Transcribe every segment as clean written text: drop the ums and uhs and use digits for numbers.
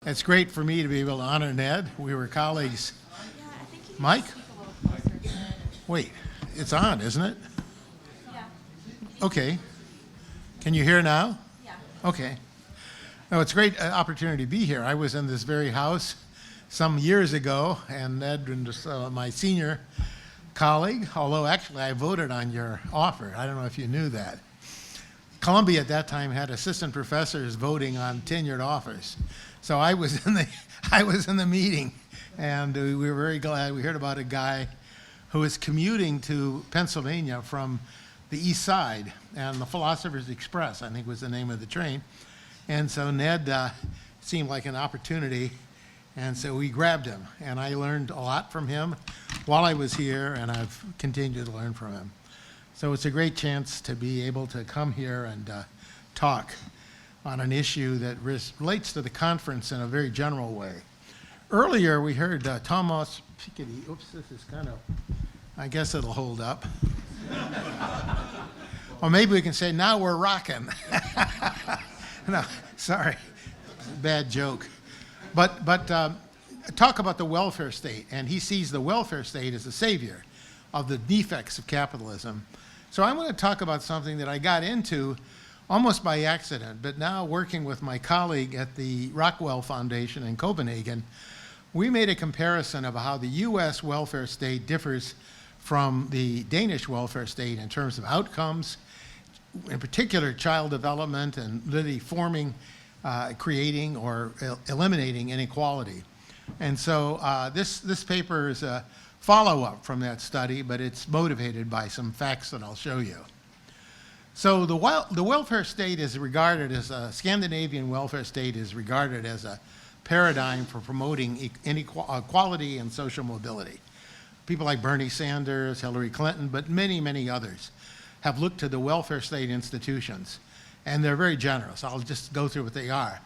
It's great for me to be able to honor Ned. We were colleagues. Mike? Wait, it's on, isn't it? Okay. Can you hear now? Yeah. Okay. No, it's a great opportunity to be here. I was in this very house some years ago, and Ned was my senior colleague, although actually I voted on your offer. I don't know if you knew that. Columbia at that time had assistant professors voting on tenured offers. So I was in the meeting, and we were very glad. We heard about a guy who was commuting to Pennsylvania from the east side, and the Philosopher's Express, I think, was the name of the train. And so Ned seemed like an opportunity, and so we grabbed him. And I learned a lot from him while I was here, and I've continued to learn from him. So it's a great chance to be able to come here and talk on an issue that relates to the conference in a very general way. Earlier, we heard Thomas Piketty. Oops, this is kind of, I guess it'll hold up. Or maybe we can say, now we're rocking. No, sorry, bad joke. But talk about the welfare state, and he sees the welfare state as the savior of the defects of capitalism. So I'm going to talk about something that I got into almost by accident, but now working with my colleague at the Rockwell Foundation in Copenhagen, we made a comparison of how the US welfare state differs from the Danish welfare state in terms of outcomes, in particular child development and really forming, creating or eliminating inequality. And so this paper is a follow-up from that study, but it's motivated by some facts that I'll show you. So the welfare state is regarded as a Scandinavian welfare state is regarded as a paradigm for promoting equality and social mobility. People like Bernie Sanders, Hillary Clinton, but many, many others have looked to the welfare state institutions, and they're very generous. I'll just go through what they are.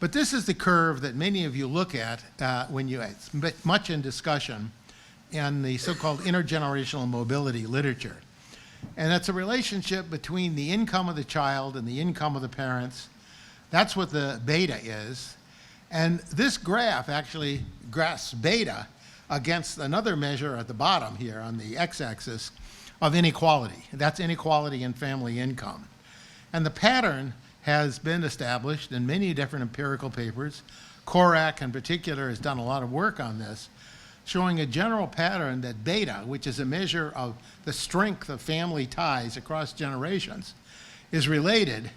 But this is the curve that many of you look at when it's much in discussion in the so-called intergenerational mobility literature. And that's a relationship between the income of the child and the income of the parents. That's what the beta is. And this graph actually graphs beta against another measure at the bottom here on the x-axis of inequality. That's inequality in family income. And the pattern has been established in many different empirical papers. Korak in particular has done a lot of work on this, showing a general pattern that beta, which is a measure of the strength of family ties across generations, is related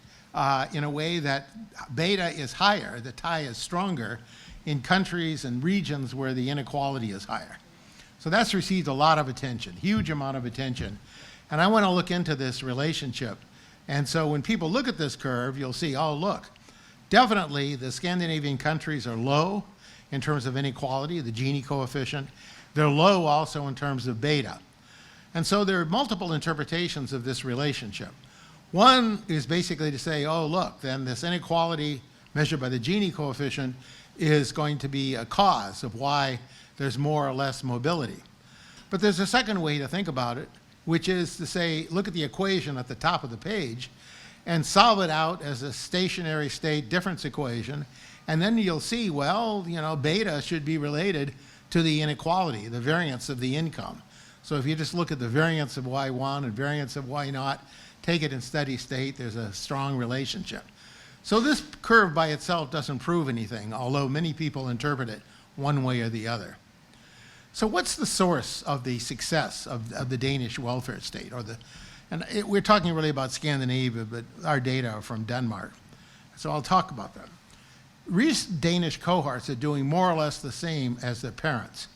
in a way that beta is higher, the tie is stronger in countries and regions where the inequality is higher. So that's received a lot of attention, huge amount of attention. And I want to look into this relationship. And so when people look at this curve, you'll see, oh, look, definitely the Scandinavian countries are low in terms of inequality, the Gini coefficient. They're low also in terms of beta. And so there are multiple interpretations of this relationship. One is basically to say, oh, look, then this inequality measured by the Gini coefficient is going to be a cause of why there's more or less mobility. But there's a second way to think about it, which is to say, look at the equation at the top of the page and solve it out as a stationary state difference equation. And then you'll see, well, you know, beta should be related to the inequality, the variance of the income. So if you just look at the variance of Y1 and variance of Y0, take it in steady state, there's a strong relationship. So this curve by itself doesn't prove anything, although many people interpret it one way or the other. So what's the source of the success of the Danish welfare state? We're talking really about Scandinavia, but our data are from Denmark. So I'll talk about that. Recent Danish cohorts are doing more or less the same as their parents.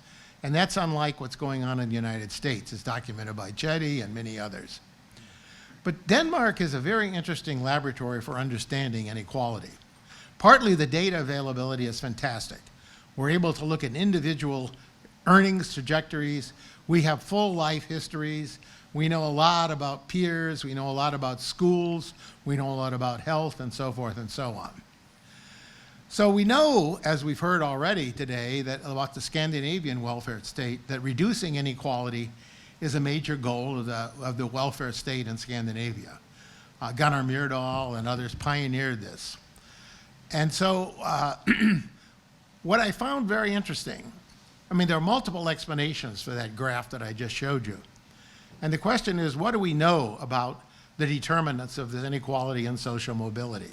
And that's unlike what's going on in the United States. It's documented by Chetty and many others. But Denmark is a very interesting laboratory for understanding inequality. Partly the data availability is fantastic. We're able to look at individual earnings trajectories. We have full life histories. We know a lot about peers. We know a lot about schools. We know a lot about health and so forth and so on. So we know, as we've heard already today, that about the Scandinavian welfare state, that reducing inequality is a major goal of the welfare state in Scandinavia. Gunnar Myrdal and others pioneered this. And so what I found very interesting, I mean, there are multiple explanations for that graph that I just showed you. And the question is, what do we know about the determinants of this inequality and social mobility?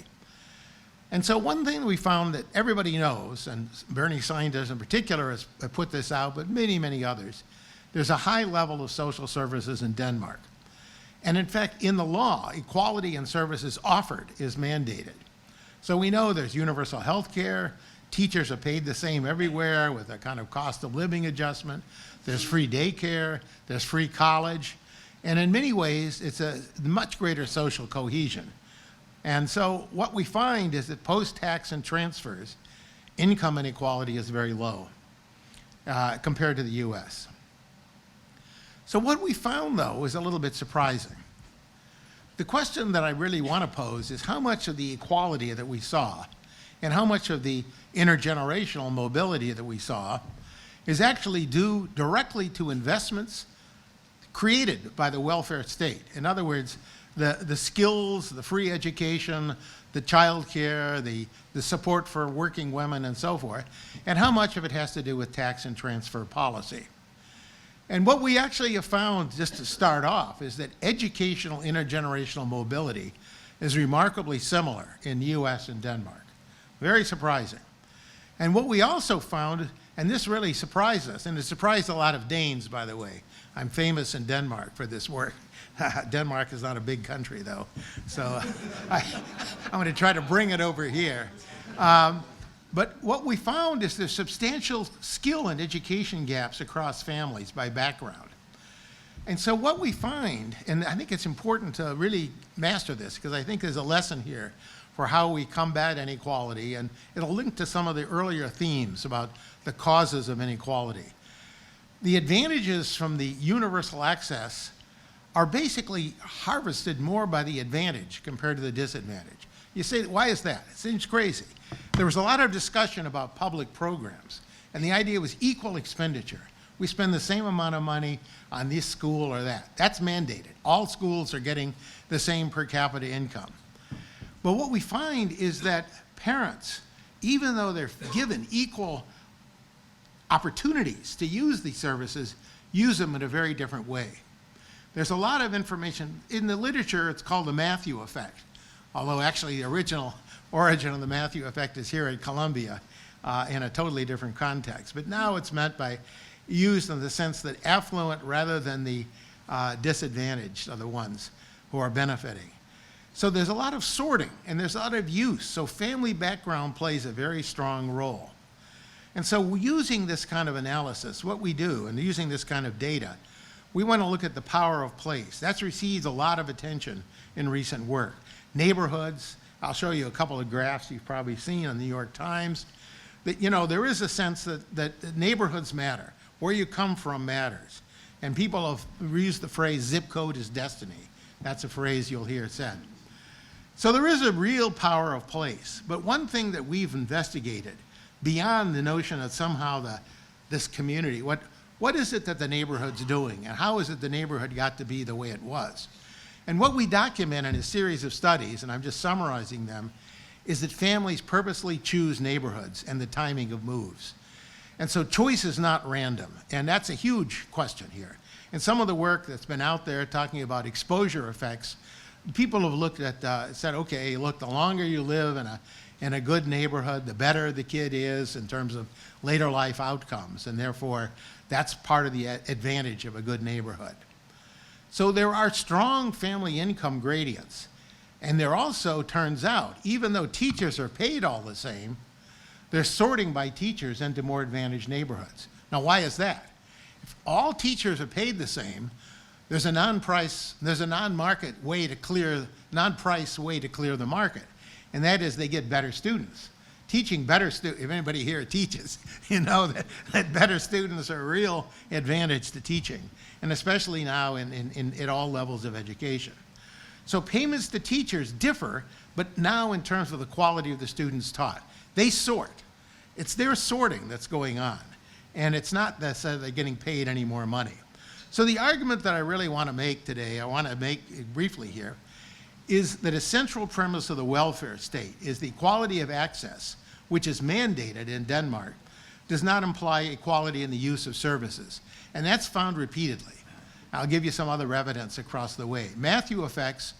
And so one thing we found that everybody knows, and Bernie Sanders in particular has put this out, but many, many others, there's a high level of social services in Denmark. And in fact, in the law, equality in services offered is mandated. So we know there's universal health care, teachers are paid the same everywhere with a kind of cost of living adjustment, there's free daycare, there's free college, and in many ways, it's a much greater social cohesion. And so what we find is that post-tax and transfers, income inequality is very low compared to the US. So what we found, though, is a little bit surprising. The question that I really want to pose is how much of the equality that we saw and how much of the intergenerational mobility that we saw is actually due directly to investments created by the welfare state. In other words, the skills, the free education, the child care, the support for working women and so forth, and how much of it has to do with tax and transfer policy. And what we actually have found, just to start off, is that educational intergenerational mobility is remarkably similar in the US and Denmark. Very surprising. And what we also found, and this really surprised us, and it surprised a lot of Danes, by the way. I'm famous in Denmark for this work. Denmark is not a big country, though. So I'm going to try to bring it over here. But what we found is there's substantial skill and education gaps across families by background. And so what we find, and I think it's important to really master this, because I think there's a lesson here for how we combat inequality, and it'll link to some of the earlier themes about the causes of inequality. The advantages from the universal access are basically harvested more by the advantage compared to the disadvantage. You say, why is that? It seems crazy. There was a lot of discussion about public programs, and the idea was equal expenditure. We spend the same amount of money on this school or that. That's mandated. All schools are getting the same per capita income. But what we find is that parents, even though they're given equal opportunities to use these services, use them in a very different way. There's a lot of information. In the literature, it's called the Matthew effect, although actually the original origin of the Matthew effect is here at Columbia in a totally different context. But now it's meant by used in the sense that affluent rather than the disadvantaged are the ones who are benefiting. So there's a lot of sorting and there's a lot of use. So family background plays a very strong role. And so using this kind of analysis, what we do, and using this kind of data, we want to look at the power of place. That's received a lot of attention in recent work. Neighborhoods, I'll show you a couple of graphs you've probably seen on the New York Times, that, you know, there is a sense that neighborhoods matter. Where you come from matters. And people have used the phrase, zip code is destiny. That's a phrase you'll hear said. So there is a real power of place. But one thing that we've investigated, beyond the notion that somehow this community, what is it that the neighborhood's doing, and how is it the neighborhood got to be the way it was? And what we document in a series of studies, and I'm just summarizing them, is that families purposely choose neighborhoods and the timing of moves. And so choice is not random, and that's a huge question here. And some of the work that's been out there talking about exposure effects, people have looked at, said, okay, look, the longer you live in a good neighborhood, the better the kid is in terms of later life outcomes, and therefore that's part of the advantage of a good neighborhood. So there are strong family income gradients, and there also turns out, even though teachers are paid all the same, they're sorting by teachers into more advantaged neighborhoods. Now, why is that? If all teachers are paid the same, there's a non-price way to clear the market, and that is they get better students. Teaching better students, if anybody here teaches, you know that better students are a real advantage to teaching, and especially now at all levels of education. So payments to teachers differ, but now in terms of the quality of the students taught. They sort. It's their sorting that's going on, and it's not that they're getting paid any more money. So the argument that I really want to make today, I want to make briefly here, is that a central premise of the welfare state is the equality of access, which is mandated in Denmark, does not imply equality in the use of services. And that's found repeatedly. I'll give you some other evidence across the way. Matthew effects,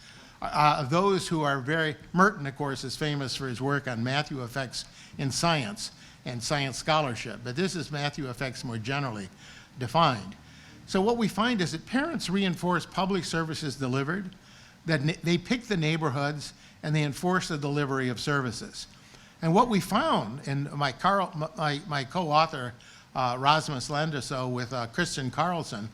those who are very, Merton, of course, is famous for his work on Matthew effects in science and science scholarship, but this is Matthew effects more generally defined. So what we find is that parents reinforce public services delivered, that they pick the neighborhoods, and they enforce the delivery of services. And what we found, and my co-author, Rasmus Landeso, with Christian Carlson,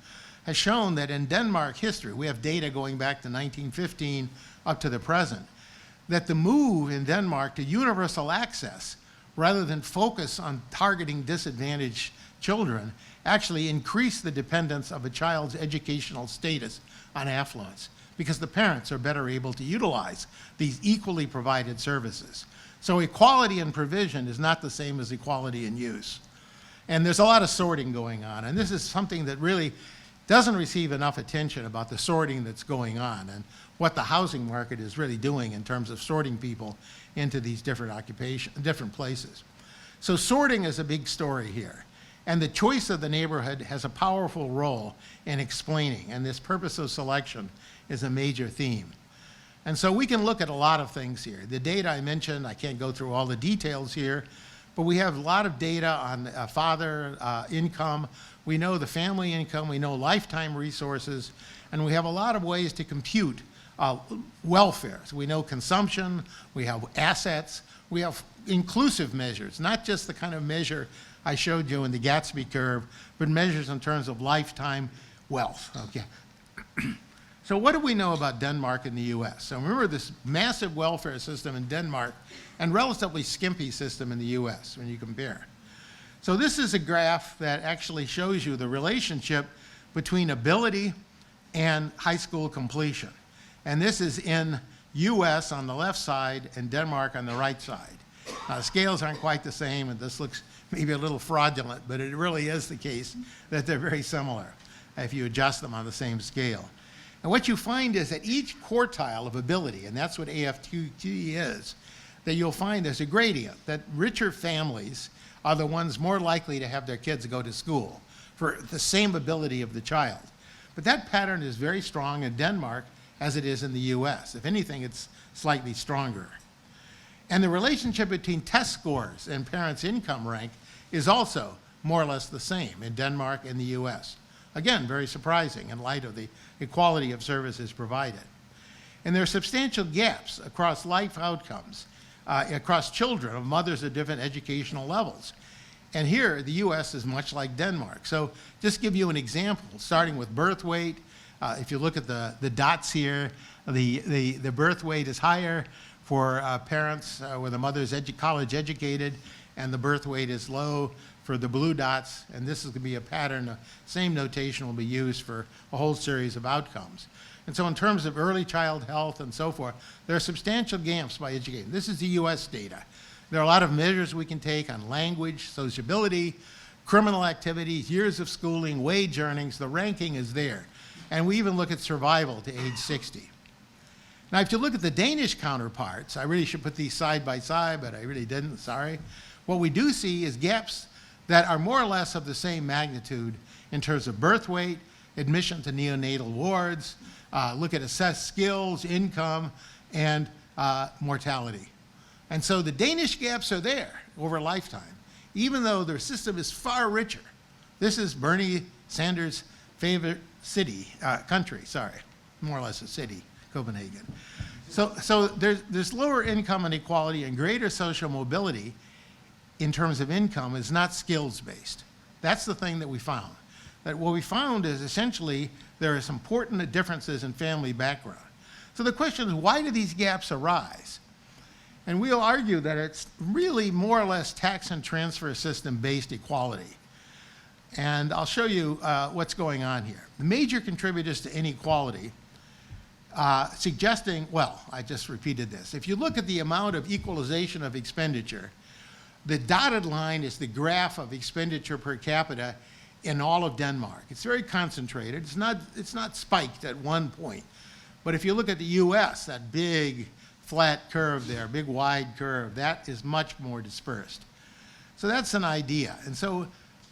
has shown that in Denmark history, we have data going back to 1915 up to the present, that the move in Denmark to universal access, rather than focus on targeting disadvantaged children, actually increased the dependence of a child's educational status on affluence, because the parents are better able to utilize these equally provided services. So equality in provision is not the same as equality in use. And there's a lot of sorting going on, and this is something that really doesn't receive enough attention about the sorting that's going on and what the housing market is really doing in terms of sorting people into these different different places. So sorting is a big story here. And the choice of the neighborhood has a powerful role in explaining, and this purpose of selection is a major theme. And so we can look at a lot of things here. The data I mentioned, I can't go through all the details here, but we have a lot of data on father income. We know the family income, we know lifetime resources, and we have a lot of ways to compute welfare. So we know consumption, we have assets, we have inclusive measures, not just the kind of measure I showed you in the Gatsby curve, but measures in terms of lifetime wealth. Okay. So what do we know about Denmark and the US? So remember this massive welfare system in Denmark and relatively skimpy system in the US when you compare. So this is a graph that actually shows you the relationship between ability and high school completion. And this is in US on the left side and Denmark on the right side. The scales aren't quite the same, and this looks maybe a little fraudulent, but it really is the case that they're very similar if you adjust them on the same scale. And what you find is that each quartile of ability, and that's what AFTT is, that you'll find there's a gradient, that richer families are the ones more likely to have their kids go to school for the same ability of the child. But that pattern is very strong in Denmark as it is in the US. If anything, it's slightly stronger. And the relationship between test scores and parents' income rank is also more or less the same in Denmark and the US. Again, very surprising in light of the equality of services provided. And there are substantial gaps across life outcomes, across children of mothers at different educational levels. And here, the US is much like Denmark. So just give you an example, starting with birth weight. If you look at the dots here, the birth weight is higher for parents where the mother's college educated, and the birth weight is low for the blue dots, and this is going to be a pattern. The same notation will be used for a whole series of outcomes. And so in terms of early child health and so forth, there are substantial gaps by education. This is the US data. There are a lot of measures we can take on language, sociability, criminal activities, years of schooling, wage earnings. The ranking is there. And we even look at survival to age 60. Now, if you look at the Danish counterparts, I really should put these side by side, but I really didn't, sorry. What we do see is gaps that are more or less of the same magnitude in terms of birth weight, admission to neonatal wards, look at assessed skills, income, and mortality. And so the Danish gaps are there over a lifetime, even though their system is far richer. This is Bernie Sanders' favorite country, more or less a city, Copenhagen. So there's lower income inequality and greater social mobility in terms of income is not skills-based. That's the thing that we found. That what we found is essentially there are some important differences in family background. So the question is, why do these gaps arise? And we'll argue that it's really more or less tax and transfer system-based equality. And I'll show you what's going on here. The major contributors to inequality suggesting, well, I just repeated this. If you look at the amount of equalization of expenditure, the dotted line is the graph of expenditure per capita in all of Denmark. It's very concentrated. It's not spiked at one point. But if you look at the US, that big flat curve there, big wide curve, that is much more dispersed. So that's an idea. And so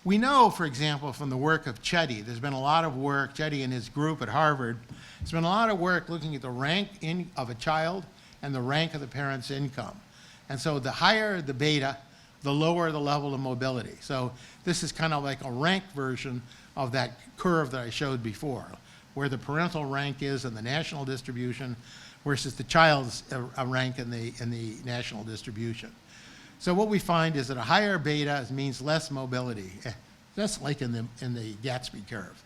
we know, for example, from the work of Chetty, there's been a lot of work, Chetty and his group at Harvard, there's been a lot of work looking at the rank of a child and the rank of the parent's income. And so the higher the beta, the lower the level of mobility. So this is kind of like a rank version of that curve that I showed before, where the parental rank is in the national distribution versus the child's rank in the national distribution. So what we find is that a higher beta means less mobility. That's like in the Gatsby curve.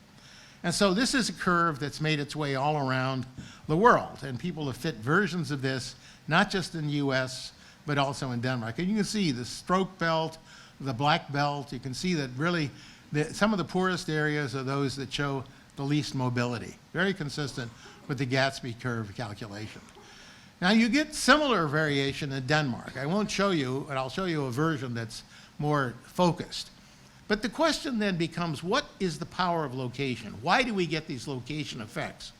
And so this is a curve that's made its way all around the world, and people have fit versions of this, not just in the US, but also in Denmark. And you can see the stroke belt, the black belt, you can see that really some of the poorest areas are those that show the least mobility. Very consistent with the Gatsby curve calculation. Now you get similar variation in Denmark. I won't show you, and I'll show you a version that's more focused. But the question then becomes, what is the power of location? Why do we get these location effects?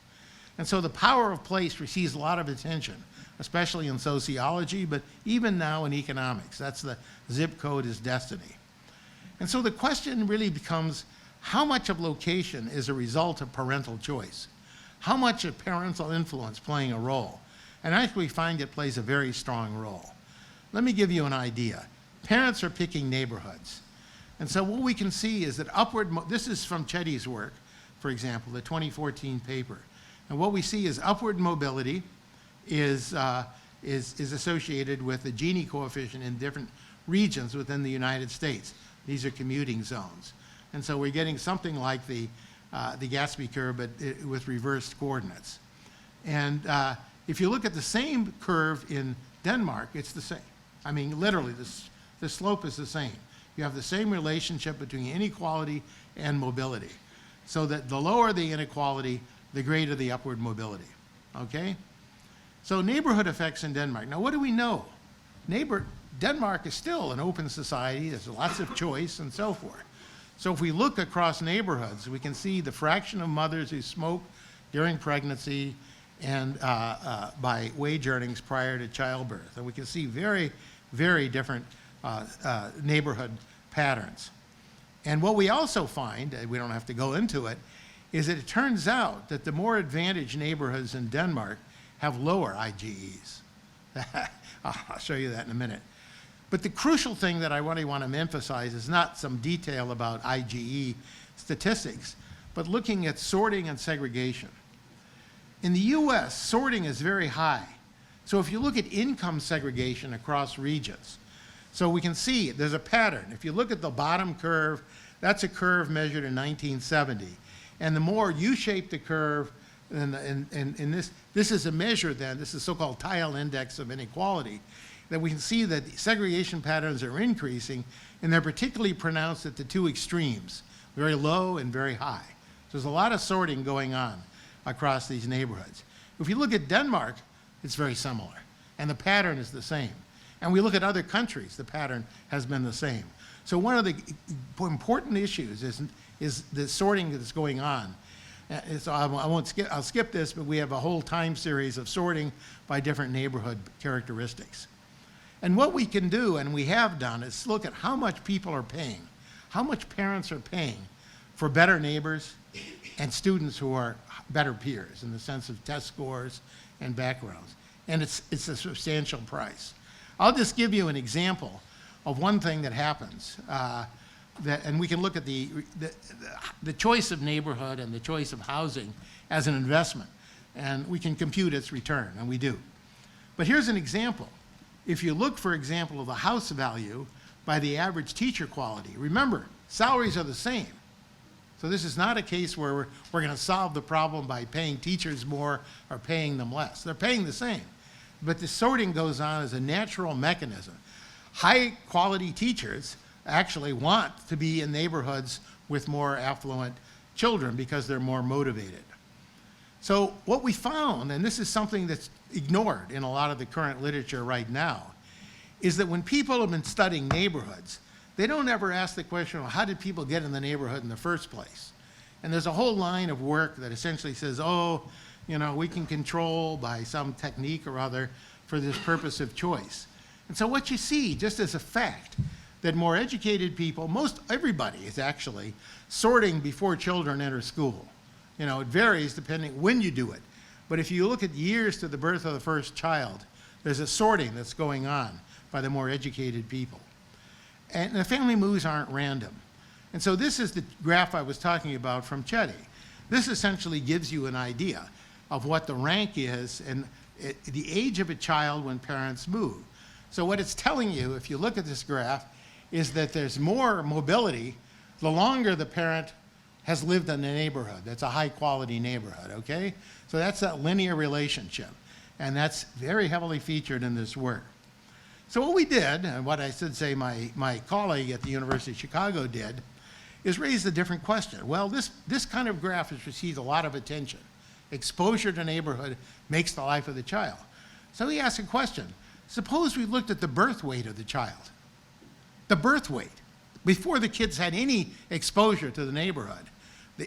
And so the power of place receives a lot of attention, especially in sociology, but even now in economics. That's the zip code is destiny. And so the question really becomes, how much of location is a result of parental choice? How much of parental influence playing a role? And I actually find it plays a very strong role. Let me give you an idea. Parents are picking neighborhoods. And so what we can see is that this is from Chetty's work, for example, the 2014 paper. And what we see is upward mobility is associated with the Gini coefficient in different regions within the United States. These are commuting zones. And so we're getting something like the Gatsby curve, but with reversed coordinates. And if you look at the same curve in Denmark, it's the same. I mean, literally, the slope is the same. You have the same relationship between inequality and mobility. So that the lower the inequality, the greater the upward mobility, okay? So neighborhood effects in Denmark. Now, what do we know? Denmark is still an open society. There's lots of choice and so forth. So if we look across neighborhoods, we can see the fraction of mothers who smoke during pregnancy and by wage earnings prior to childbirth. And we can see very, very different neighborhood patterns. And what we also find, we don't have to go into it, is that it turns out that the more advantaged neighborhoods in Denmark have lower IGEs. I'll show you that in a minute. But the crucial thing that I really want to emphasize is not some detail about IGE statistics, but looking at sorting and segregation. In the US, sorting is very high. So if you look at income segregation across regions, so we can see there's a pattern. If you look at the bottom curve, that's a curve measured in 1970. And the more you shape the curve, and this is a measure then, this is so-called tile index of inequality, that we can see that segregation patterns are increasing, and they're particularly pronounced at the two extremes, very low and very high. So there's a lot of sorting going on across these neighborhoods. If you look at Denmark, it's very similar, and the pattern is the same. And we look at other countries, the pattern has been the same. So one of the important issues is the sorting that's going on. So I'll skip this, but we have a whole time series of sorting by different neighborhood characteristics. And what we can do, and we have done, is look at how much people are paying, how much parents are paying for better neighbors and students who are better peers in the sense of test scores and backgrounds. And it's a substantial price. I'll just give you an example of one thing that happens. And we can look at the choice of neighborhood and the choice of housing as an investment. And we can compute its return, and we do. But here's an example. If you look, for example, of the house value by the average teacher quality, remember, salaries are the same. So this is not a case where we're going to solve the problem by paying teachers more or paying them less. They're paying the same. But the sorting goes on as a natural mechanism. High quality teachers actually want to be in neighborhoods with more affluent children because they're more motivated. So what we found, and this is something that's ignored in a lot of the current literature right now, is that when people have been studying neighborhoods, they don't ever ask the question, well, how did people get in the neighborhood in the first place? And there's a whole line of work that essentially says, oh, you know, we can control by some technique or other for this purpose of choice. And so what you see, just as a fact, that more educated people, everybody is actually sorting before children enter school. You know, it varies depending when you do it. But if you look at years to the birth of the first child, there's a sorting that's going on by the more educated people. And the family moves aren't random. And so this is the graph I was talking about from Chetty. This essentially gives you an idea of what the rank is and the age of a child when parents move. So what it's telling you, if you look at this graph, is that there's more mobility the longer the parent has lived in the neighborhood. That's a high quality neighborhood, okay? So that's that linear relationship. And that's very heavily featured in this work. So what we did, and what I should say my colleague at the University of Chicago did, is raise a different question. Well, this kind of graph has received a lot of attention. Exposure to neighborhood makes the life of the child. So he asked a question. Suppose we looked at the birth weight of the child. The birth weight, before the kids had any exposure to the neighborhood.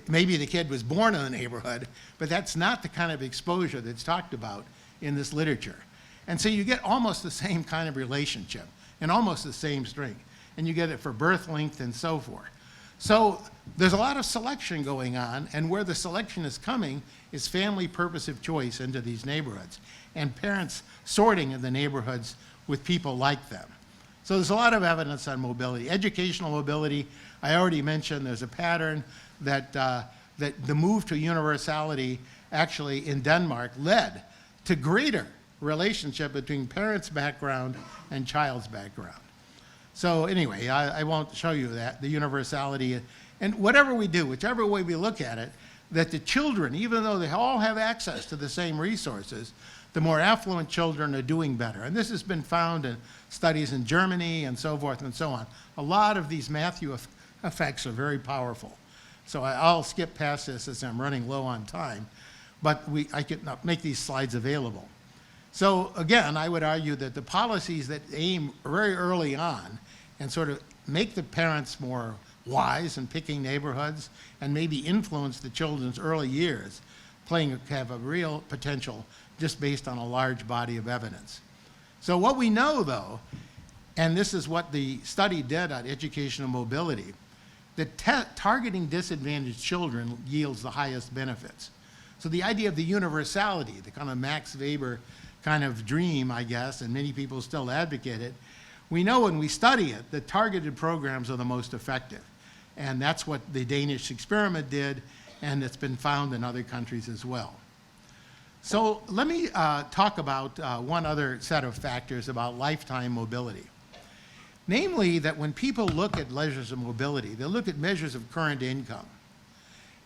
Maybe the kid was born in the neighborhood, but that's not the kind of exposure that's talked about in this literature. And so you get almost the same kind of relationship and almost the same strength. And you get it for birth length and so forth. So there's a lot of selection going on, and where the selection is coming is family purposive choice into these neighborhoods and parents sorting in the neighborhoods with people like them. So there's a lot of evidence on mobility. Educational mobility, I already mentioned there's a pattern that the move to universality actually in Denmark led to greater relationship between parents' background and child's background. So anyway, I won't show you that, the universality. And whatever we do, whichever way we look at it, that the children, even though they all have access to the same resources, the more affluent children are doing better. And this has been found in studies in Germany and so forth and so on. A lot of these Matthew effects are very powerful. So I'll skip past this as I'm running low on time, but I can make these slides available. So again, I would argue that the policies that aim very early on and sort of make the parents more wise in picking neighborhoods and maybe influence the children's early years have a real potential just based on a large body of evidence. So what we know though, and this is what the study did on educational mobility, that targeting disadvantaged children yields the highest benefits. So the idea of the universality, the kind of Max Weber kind of dream, I guess, and many people still advocate it, we know when we study it that targeted programs are the most effective. And that's what the Danish experiment did, and it's been found in other countries as well. So let me talk about one other set of factors about lifetime mobility. Namely, that when people look at measures of mobility, they look at measures of current income.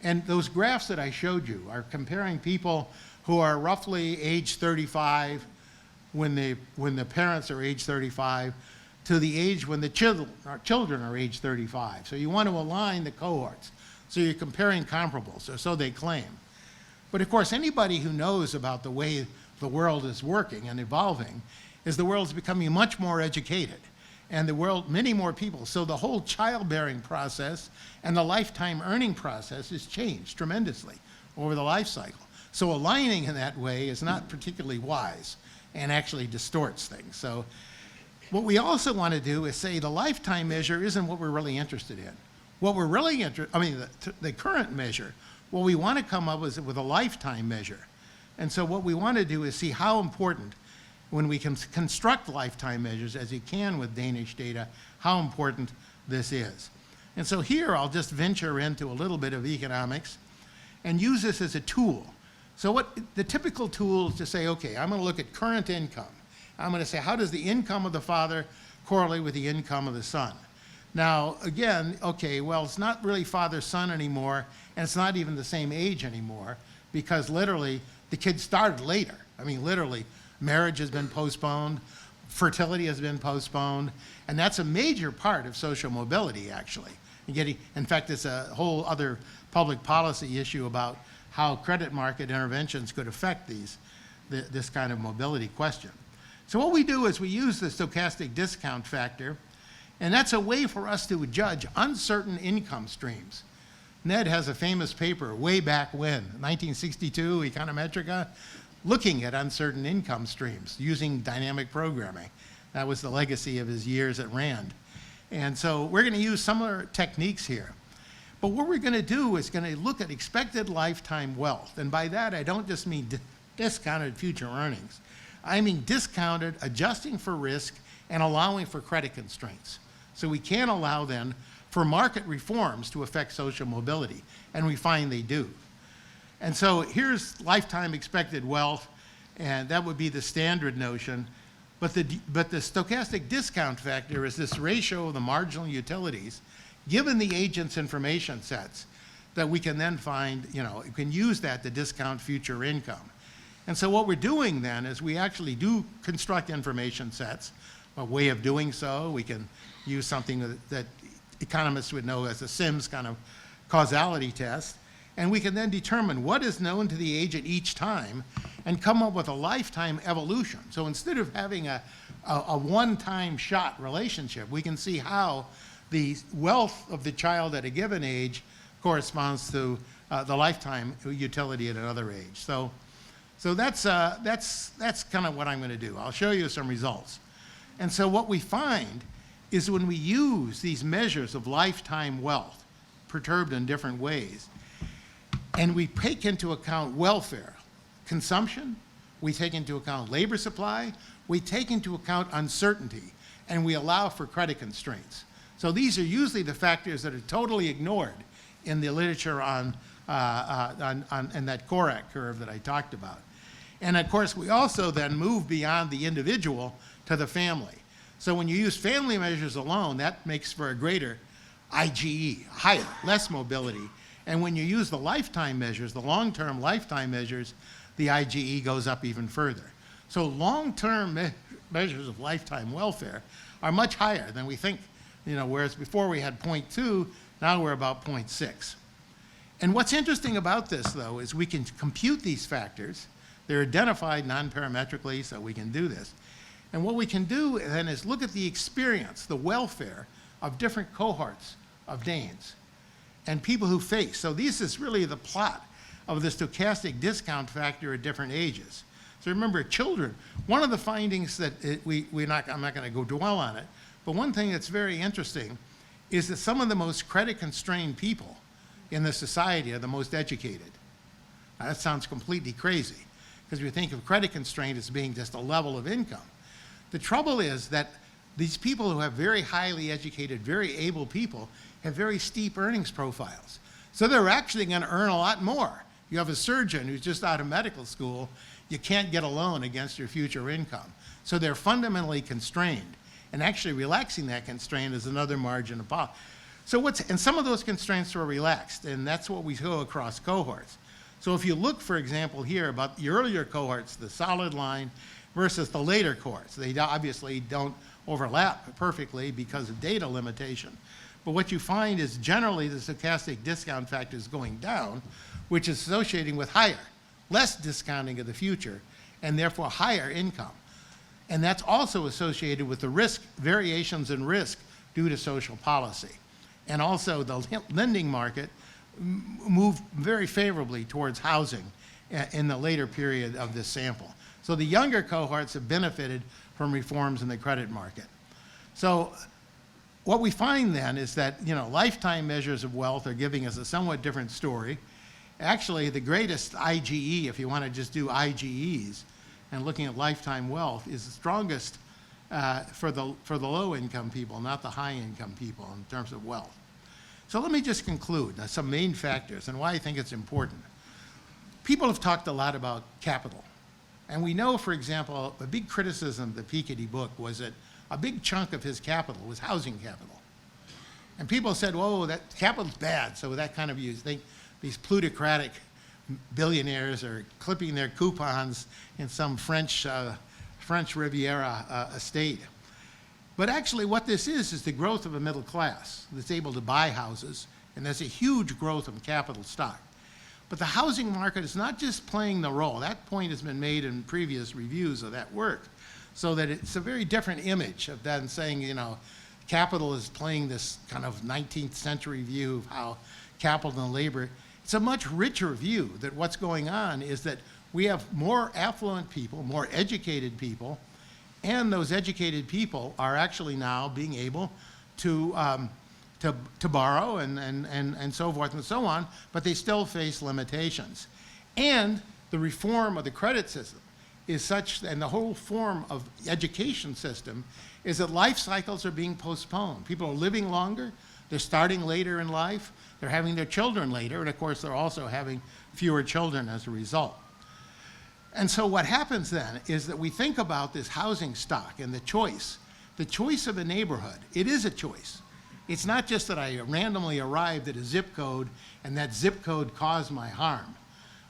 And those graphs that I showed you are comparing people who are roughly age 35 when the parents are age 35 to the age when the children are age 35. So you want to align the cohorts. So you're comparing comparables, or so they claim. But of course, anybody who knows about the way the world is working and evolving is the world's becoming much more educated. And the world, many more people. So the whole childbearing process and the lifetime earning process has changed tremendously over the life cycle. So aligning in that way is not particularly wise and actually distorts things. So what we also want to do is say the lifetime measure isn't what we're really interested in. What we're really the current measure, what we want to come up with a lifetime measure. And so what we want to do is see how important, when we can construct lifetime measures, as you can with Danish data, how important this is. And so here I'll just venture into a little bit of economics and use this as a tool. So what the typical tool is to say, okay, I'm going to look at current income. I'm going to say, how does the income of the father correlate with the income of the son? Now, again, okay, well, it's not really father-son anymore, and it's not even the same age anymore, because literally the kid started later. I mean, literally, marriage has been postponed, fertility has been postponed, and that's a major part of social mobility, actually. In fact, it's a whole other public policy issue about how credit market interventions could affect this kind of mobility question. So what we do is we use the stochastic discount factor, and that's a way for us to judge uncertain income streams. Ned has a famous paper way back when, 1962, Econometrica, looking at uncertain income streams using dynamic programming. That was the legacy of his years at Rand. And so we're going to use similar techniques here. But what we're going to do is going to look at expected lifetime wealth. And by that, I don't just mean discounted future earnings. I mean discounted, adjusting for risk, and allowing for credit constraints. So we can allow then for market reforms to affect social mobility, and we find they do. And so here's lifetime expected wealth, and that would be the standard notion. But the stochastic discount factor is this ratio of the marginal utilities given the agent's information sets that we can then find, you can use that to discount future income. And so what we're doing then is we actually do construct information sets. A way of doing so, we can use something that economists would know as a Sims kind of causality test. And we can then determine what is known to the agent each time and come up with a lifetime evolution. So instead of having a one-time shot relationship, we can see how the wealth of the child at a given age corresponds to the lifetime utility at another age. So that's kind of what I'm going to do. I'll show you some results. And so what we find is when we use these measures of lifetime wealth, perturbed in different ways, and we take into account welfare, consumption, we take into account labor supply, we take into account uncertainty, and we allow for credit constraints. So these are usually the factors that are totally ignored in the literature on that Korak curve that I talked about. And of course, we also then move beyond the individual to the family. So when you use family measures alone, that makes for a greater IGE, higher, less mobility. And when you use the lifetime measures, the long-term lifetime measures, the IGE goes up even further. So long-term measures of lifetime welfare are much higher than we think, whereas before we had 0.2, now we're about 0.6. And what's interesting about this, though, is we can compute these factors. They're identified non-parametrically, so we can do this. And what we can do then is look at the experience, the welfare of different cohorts of Danes and people who face. So this is really the plot of the stochastic discount factor at different ages. So remember, children, one of the findings that I'm not going to go dwell on it, but one thing that's very interesting is that some of the most credit-constrained people in the society are the most educated. Now, that sounds completely crazy, because we think of credit constraint as being just a level of income. The trouble is that these people who have very highly educated, very able people have very steep earnings profiles. So they're actually going to earn a lot more. You have a surgeon who's just out of medical school, you can't get a loan against your future income. So they're fundamentally constrained. And actually relaxing that constraint is another margin of power. And some of those constraints were relaxed, and that's what we go across cohorts. So if you look, for example, here about the earlier cohorts, the solid line versus the later cohorts, they obviously don't overlap perfectly because of data limitation. But what you find is generally the stochastic discount factor is going down, which is associating with less discounting of the future, and therefore higher income. And that's also associated with the variations in risk due to social policy. And also the lending market moved very favorably towards housing in the later period of this sample. So the younger cohorts have benefited from reforms in the credit market. So what we find then is that lifetime measures of wealth are giving us a somewhat different story. Actually, the greatest IGE, if you want to just do IGEs, and looking at lifetime wealth, is the strongest for the low-income people, not the high-income people in terms of wealth. So let me just conclude some main factors and why I think it's important. People have talked a lot about capital. And we know, for example, a big criticism of the Piketty book was that a big chunk of his capital was housing capital. And people said, whoa, that capital's bad. So that kind of you think these plutocratic billionaires are clipping their coupons in some French Riviera estate. But actually what this is the growth of a middle class that's able to buy houses, and there's a huge growth in capital stock. But the housing market is not just playing the role. That point has been made in previous reviews of that work, so that it's a very different image of that and saying, capital is playing this kind of 19th century view of how capital and labor. It's a much richer view that what's going on is that we have more affluent people, more educated people, and those educated people are actually now being able to borrow and so forth and so on, but they still face limitations. And the reform of the credit system is such, and the whole form of education system is that life cycles are being postponed. People are living longer, they're starting later in life, they're having their children later, and of course they're also having fewer children as a result. And so what happens then is that we think about this housing stock and the choice of a neighborhood. It is a choice. It's not just that I randomly arrived at a zip code and that zip code caused my harm.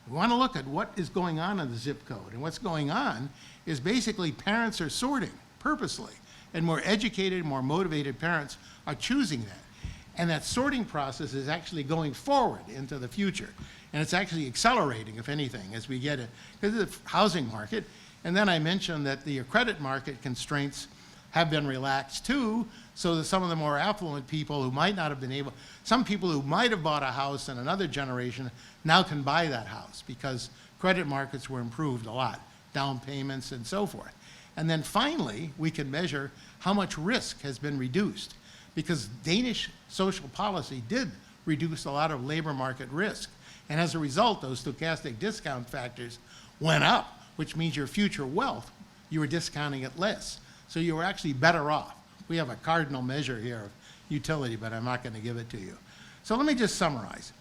We want to look at what is going on in the zip code. And what's going on is basically parents are sorting purposely, and more educated, more motivated parents are choosing that. And that sorting process is actually going forward into the future. And it's actually accelerating, if anything, as we get it, because of the housing market. And then I mentioned that the credit market constraints have been relaxed too, so that some of the more affluent people who might not have been able, some people who might have bought a house in another generation now can buy that house because credit markets were improved a lot, down payments and so forth. And then finally, we can measure how much risk has been reduced, because Danish social policy did reduce a lot of labor market risk. And as a result, those stochastic discount factors went up, which means your future wealth, you were discounting it less. So you were actually better off. We have a cardinal measure here of utility, but I'm not going to give it to you. So let me just summarize.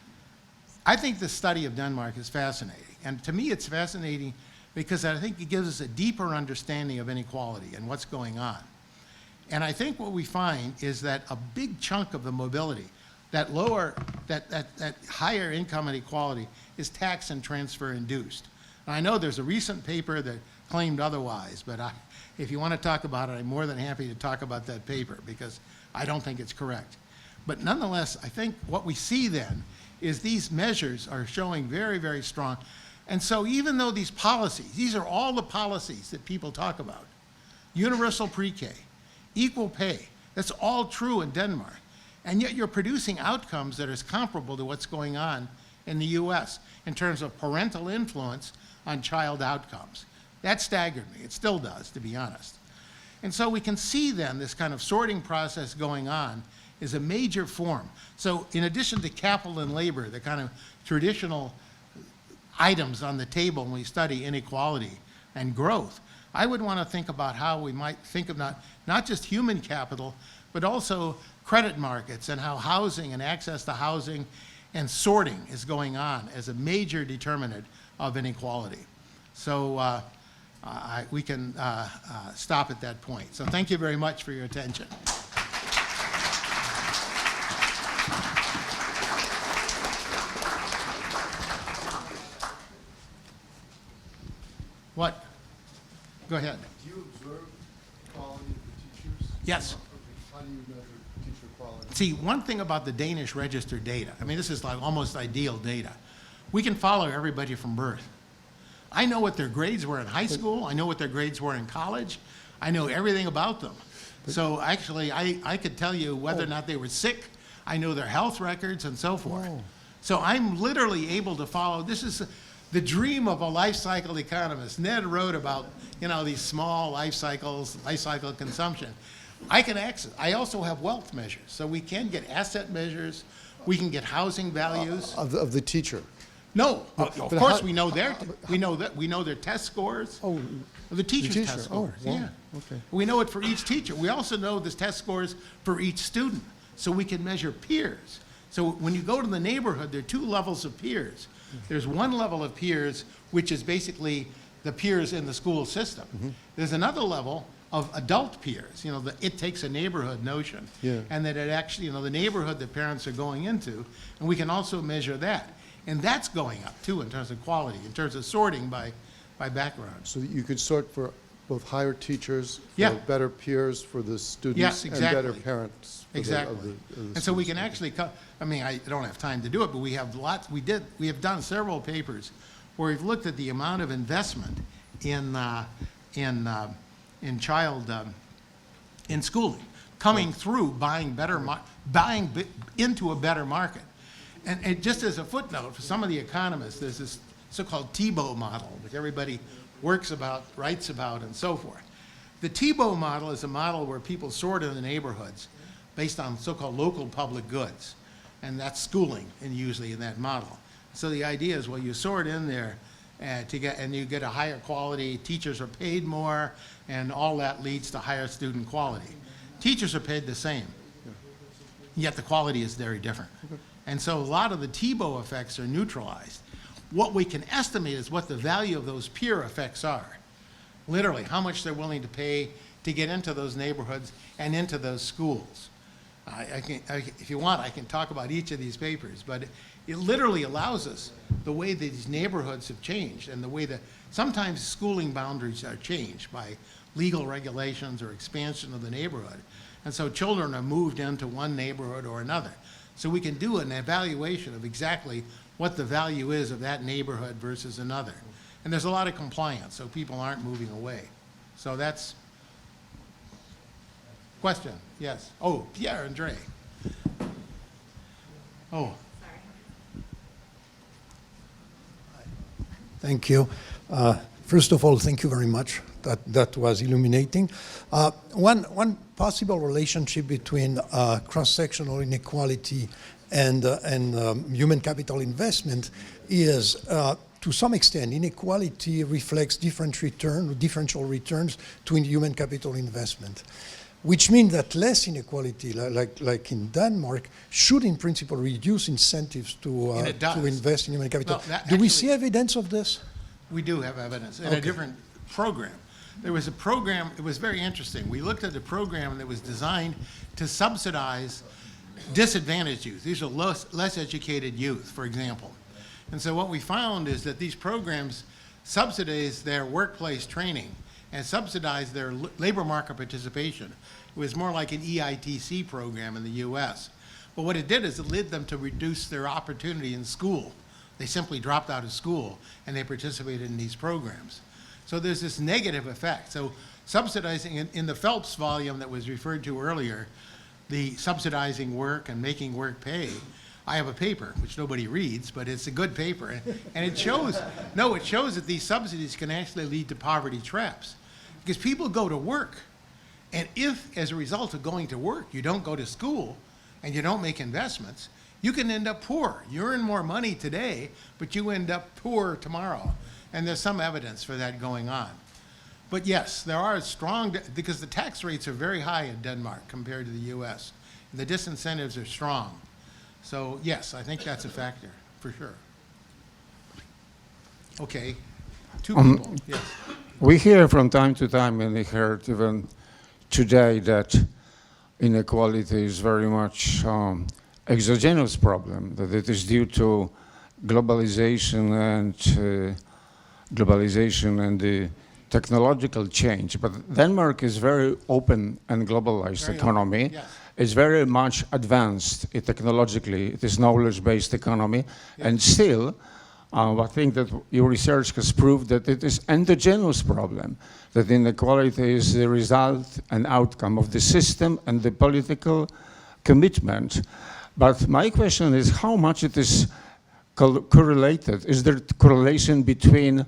I think the study of Denmark is fascinating. And to me, it's fascinating because I think it gives us a deeper understanding of inequality and what's going on. And I think what we find is that a big chunk of the mobility, that higher income inequality, is tax and transfer induced. Now, I know there's a recent paper that claimed otherwise, but if you want to talk about it, I'm more than happy to talk about that paper because I don't think it's correct. But nonetheless, I think what we see then is these measures are showing very, very strong. And so even though these policies, these are all the policies that people talk about, universal pre-K, equal pay, that's all true in Denmark. And yet you're producing outcomes that are comparable to what's going on in the US in terms of parental influence on child outcomes. That staggered me. It still does, to be honest. And so we can see then this kind of sorting process going on is a major form. So in addition to capital and labor, the kind of traditional items on the table when we study inequality and growth, I would want to think about how we might think of not just human capital, but also credit markets and how housing and access to housing and sorting is going on as a major determinant of inequality. So we can stop at that point. So thank you very much for your attention. What? Go ahead. Do you observe quality of the teachers? Yes. How do you measure teacher quality? See, one thing about the Danish register data, I mean, this is like almost ideal data. We can follow everybody from birth. I know what their grades were in high school. I know what their grades were in college. I know everything about them. So actually, I could tell you whether or not they were sick. I know their health records and so forth. So I'm literally able to follow. This is the dream of a life cycle economist. Ned wrote about, these small life cycles, life cycle consumption. I can access. I also have wealth measures. So we can get asset measures. We can get housing values. Of the teacher? No, of course we know we know their test scores. Oh, the teacher's test scores. Oh, wow. Yeah. Okay. We know it for each teacher. We also know the test scores for each student, so we can measure peers. So when you go to the neighborhood, there are two levels of peers. There's one level of peers, which is basically the peers in the school system. Mm-hmm. There's another level of adult peers, the it takes a neighborhood notion. Yeah. And that it actually, the neighborhood that parents are going into, and we can also measure that. And that's going up too in terms of quality, in terms of sorting by background. So you could sort for both higher teachers, for Yeah. better peers for the students, Yes, exactly. and better parents. For Exactly. of the And so we students. can actually, I don't have time to do it, but we have we have done several papers where we've looked at the amount of investment in schooling, coming through buying into a better market. And just as a footnote, for some of the economists, there's this so-called Thibault model, which everybody works about, writes about, and so forth. The Thibault model is a model where people sort in the neighborhoods based on so-called local public goods. And that's schooling, and usually in that model. So the idea is, well, you sort in there and you get a higher quality, teachers are paid more, and all that leads to higher student quality. Teachers are paid the same, yet the quality is very different. And so a lot of the Thiebaud effects are neutralized. What we can estimate is what the value of those peer effects are. Literally, how much they're willing to pay to get into those neighborhoods and into those schools. If you want, I can talk about each of these papers, but it literally allows us the way that these neighborhoods have changed and the way that sometimes schooling boundaries are changed by legal regulations or expansion of the neighborhood. And so children are moved into one neighborhood or another. So we can do an evaluation of exactly what the value is of that neighborhood versus another. And there's a lot of compliance, so people aren't moving away. So that's, question, yes. Oh, Pierre Andre. Oh. Thank you. First of all, thank you very much. That was illuminating. One possible relationship between cross-sectional inequality and human capital investment is, to some extent, inequality reflects differential returns to human capital investment, which means that less inequality, like in Denmark, should in principle reduce incentives to invest in human capital. No, Do we see evidence of this? We do have evidence in a different program. There was a program, it was very interesting. We looked at the program that was designed to subsidize disadvantaged youth. These are less educated youth, for example. And so what we found is that these programs subsidize their workplace training and subsidize their labor market participation. It was more like an EITC program in the US. But what it did is it led them to reduce their opportunity in school. They simply dropped out of school and they participated in these programs. So there's this negative effect. So subsidizing in the Phelps volume that was referred to earlier, the subsidizing work and making work pay, I have a paper, which nobody reads, but it's a good paper. And it shows, no, it shows that these subsidies can actually lead to poverty traps. Because people go to work, and if, as a result of going to work, you don't go to school and you don't make investments, you can end up poor. You earn more money today, but you end up poor tomorrow. And there's some evidence for that going on. But yes, there are strong, because the tax rates are very high in Denmark compared to the US. The disincentives are strong. So yes, I think that's a factor, for sure. Okay, two people, yes. We hear from time to time, and we heard even today, that inequality is very much exogenous problem, that it is due to globalization and the technological change. But Denmark is very open and globalized economy. Open, yes. It's very much advanced technologically. It is knowledge-based economy. Yeah. And still, I think that your research has proved that it is endogenous problem, that inequality is the result and outcome of the system and the political commitment. But my question is how much it is correlated? Is there correlation between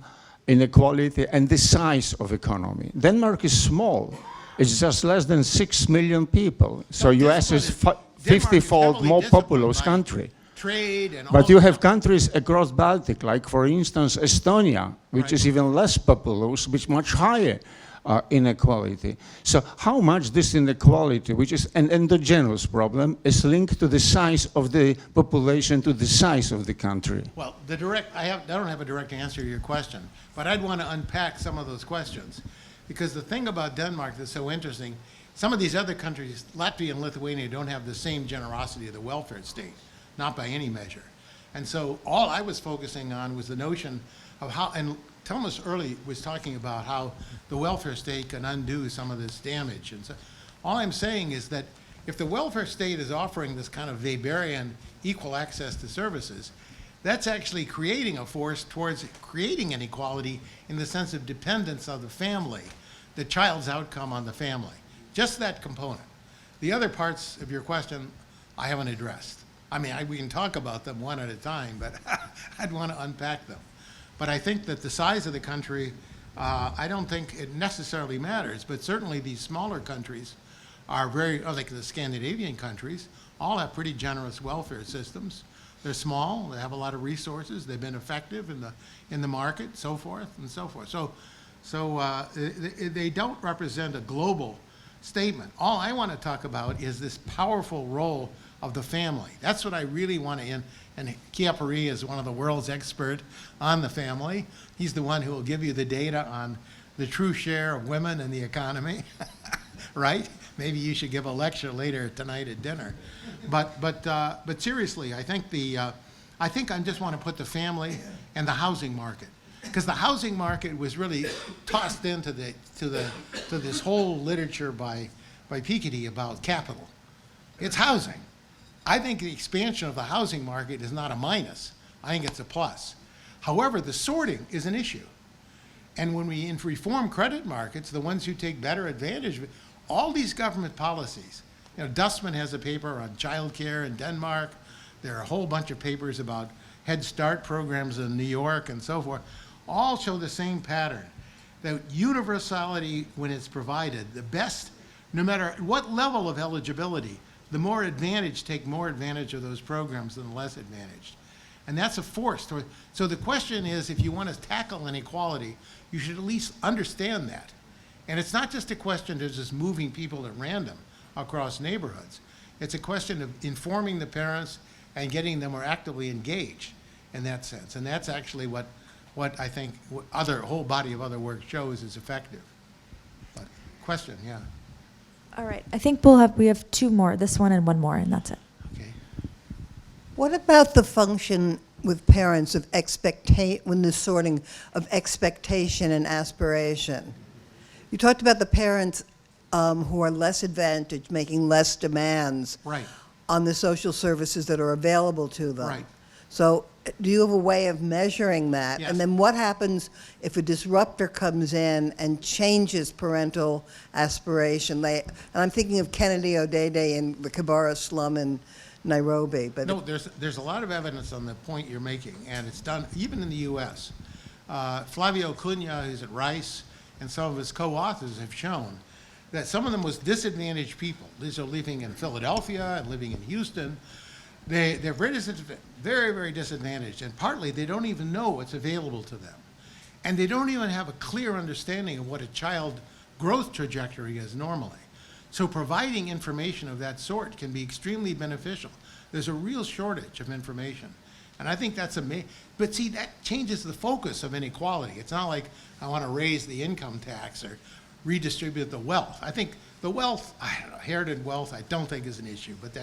inequality and the size of economy? Denmark is small. It's just less than 6 million people. So US is 50-fold more populous country. Trade and but you have countries across Baltic, like for instance Estonia, which is even less populous, which much higher inequality. So how much this inequality, which is an endogenous problem, is linked to the size of the population, to the size of the country? Well, I don't have a direct answer to your question, but I'd want to unpack some of those questions. Because the thing about Denmark that's so interesting, some of these other countries, Latvia and Lithuania, don't have the same generosity of the welfare state, not by any measure. And so all I was focusing on was the notion of how, and Thomas early was talking about how the welfare state can undo some of this damage. And so all I'm saying is that if the welfare state is offering this kind of Weberian equal access to services, that's actually creating a force towards creating inequality in the sense of dependence of the family, the child's outcome on the family. Just that component. The other parts of your question, I haven't addressed. I mean, we can talk about them one at a time, but I'd want to unpack them. But I think that the size of the country, I don't think it necessarily matters, but certainly these smaller countries are like the Scandinavian countries, all have pretty generous welfare systems. They're small, they have a lot of resources, they've been effective in the market, so forth and so forth. So they don't represent a global statement. All I want to talk about is this powerful role of the family. That's what I really want to, and Chiapperi is one of the world's expert on the family. He's the one who will give you the data on the true share of women in the economy, right? Maybe you should give a lecture later tonight at dinner. But seriously, I think I just want to put the family and the housing market, because the housing market was really tossed into this whole literature by Piketty about capital. It's housing. I think the expansion of the housing market is not a minus. I think it's a plus. However, the sorting is an issue. And when we reform credit markets, the ones who take better advantage of it, all these government policies, Dustman has a paper on childcare in Denmark. There are a whole bunch of papers about Head Start programs in New York and so forth, all show the same pattern. That universality, when it's provided, the best, no matter what level of eligibility, the more advantaged take more advantage of those programs than the less advantaged. And that's a force. So the question is, if you want to tackle inequality, you should at least understand that. And it's not just a question of just moving people at random across neighborhoods. It's a question of informing the parents and getting them more actively engaged in that sense. And that's actually what I think whole body of other work shows is effective. But question, yeah. All right. I think we have two more, this one and one more, and that's it. Okay. What about the function with parents of when the sorting of expectation and aspiration? You talked about the parents who are less advantaged, making less demands Right. on the social services that are available to them. Right. So do you have a way of measuring that? Yes. And then what happens if a disruptor comes in and changes parental aspiration? And I'm thinking of Kennedy Odede in the Kibera slum in Nairobi. But No, there's a lot of evidence on the point you're making, and it's done even in the U.S. Flavio Cunha, who's at Rice, and some of his co-authors have shown that some of the most disadvantaged people, these are living in Philadelphia and living in Houston, they're very, very disadvantaged, and partly they don't even know what's available to them. And they don't even have a clear understanding of what a child growth trajectory is normally. So providing information of that sort can be extremely beneficial. There's a real shortage of information. And I think that's amazing. But see, that changes the focus of inequality. It's not like I want to raise the income tax or redistribute the wealth. I think the wealth, inherited wealth, I don't think is an issue, but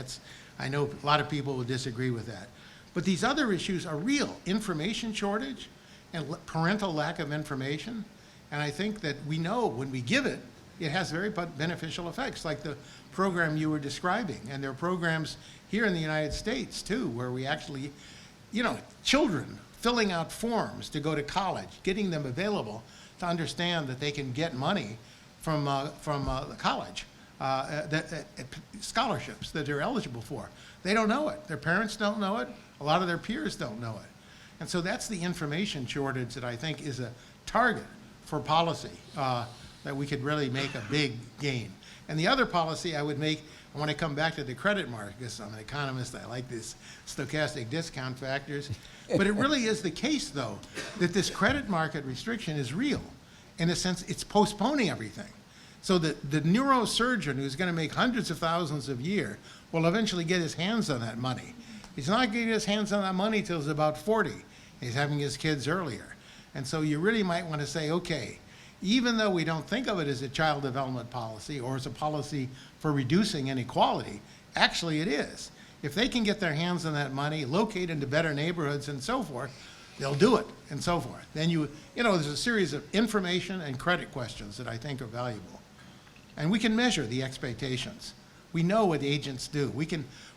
I know a lot of people will disagree with that. But these other issues are real. Information shortage and parental lack of information. And I think that we know when we give it, it has very beneficial effects, like the program you were describing. And there are programs here in the United States, too, where we actually, children filling out forms to go to college, getting them available to understand that they can get money from the college, scholarships that they're eligible for. They don't know it. Their parents don't know it. A lot of their peers don't know it. And so that's the information shortage that I think is a target for policy that we could really make a big gain. And the other policy I would make, I want to come back to the credit market, because I'm an economist, I like these stochastic discount factors. But it really is the case, though, that this credit market restriction is real. In a sense, it's postponing everything. So that the neurosurgeon who's going to make hundreds of thousands a year will eventually get his hands on that money. He's not getting his hands on that money till he's about 40. He's having his kids earlier. And so you really might want to say, okay, even though we don't think of it as a child development policy or as a policy for reducing inequality, actually it is. If they can get their hands on that money, locate into better neighborhoods and so forth, they'll do it and so forth. Then there's a series of information and credit questions that I think are valuable. And we can measure the expectations. We know what agents do.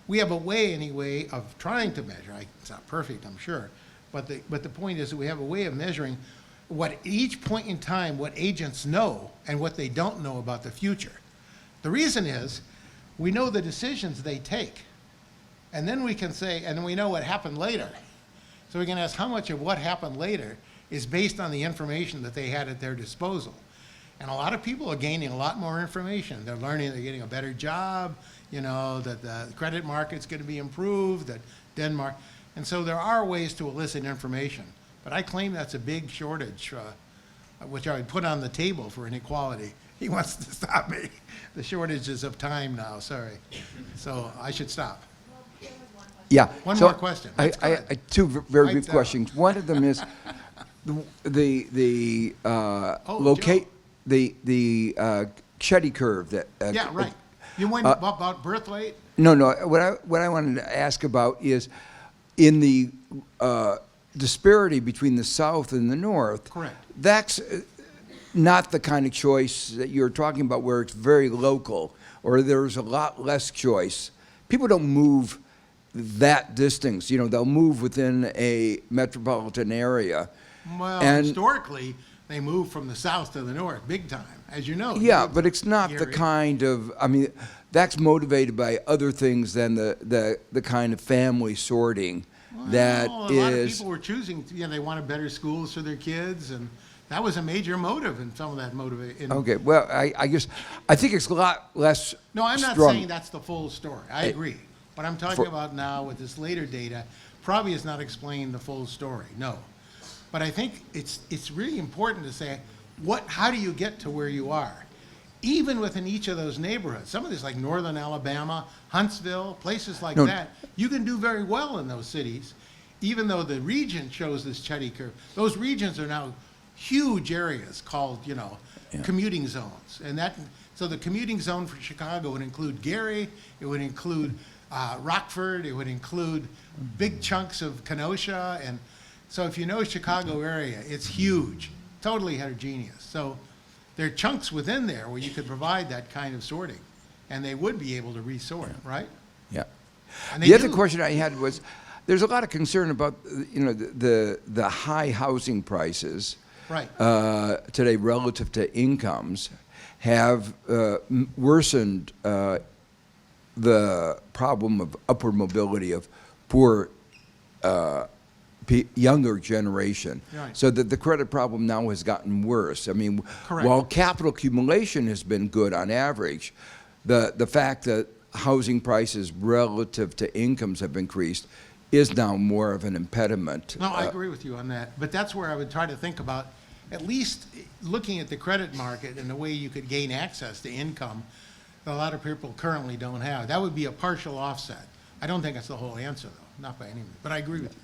We have a way anyway of trying to measure. It's not perfect, I'm sure, but the point is that we have a way of measuring what each point in time, what agents know and what they don't know about the future. The reason is we know the decisions they take, and then we can say, and we know what happened later. So we can ask how much of what happened later is based on the information that they had at their disposal. And a lot of people are gaining a lot more information. They're learning they're getting a better job, you know, that the credit market's going to be improved, that Denmark. And so there are ways to elicit information. But I claim that's a big shortage, which I would put on the table for inequality. He wants to stop me. The shortages of time now, sorry. So I should stop. Yeah. One so more question. That's good. two very Pipe good down. questions. One of them is the locate the Chetty curve that. Yeah, right. You went about birth weight? No. What I wanted to ask about is in the disparity between the South and the North. Correct. That's not the kind of choice that you're talking about, where it's very local or there's a lot less choice. People don't move that distance. You know, they'll move within a metropolitan area. Well, And- historically, they moved from the south to the north, big time, as you know. Yeah, You- but it's not the Gary. kind of, I mean, that's motivated by other things than the kind of family sorting that Well, a lot of is. people were choosing, you know, they wanted better schools for their kids, and that was a major motive in some of that motivation. Okay, well, I guess, I think it's a lot less No, I'm not strong. saying that's the full story. I agree. What I'm talking about now with this later data probably has not explained the full story, no. But I think it's really important to say, how do you get to where you are? Even within each of those neighborhoods, some of this like northern Alabama, Huntsville, places like No. that, you can do very well in those cities, even though the region shows this Chetty curve. Those regions are now huge areas called, you know, commuting zones. And so the commuting zone for Chicago would include Gary, it would include Rockford, it would include big chunks of Kenosha. And so if you know Chicago area, it's huge, totally heterogeneous. So there are chunks within there where you could provide that kind of sorting, and they would be able to resort, right? Yeah. And they The other do. question I had was, there's a lot of concern about, you know, the high housing prices Right. today relative to incomes have worsened the problem of upward mobility of poor younger generation. Right. So that the credit problem now has gotten worse. I mean, Correct. while capital accumulation has been good on average, the fact that housing prices relative to incomes have increased is now more of an impediment. No, I agree with you on that, but that's where I would try to think about at least looking at the credit market and the way you could gain access to income that a lot of people currently don't have. That would be a partial offset. I don't think that's the whole answer, though, not by any means, but I agree with you.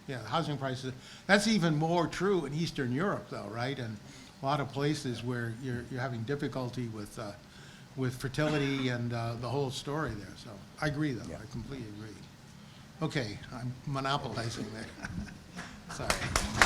Yeah, housing prices, that's even more true in Eastern Europe, though, right? And a lot of places where you're having difficulty with fertility and the whole story there. So I agree, though, I completely agree. Okay, I'm monopolizing there. Sorry.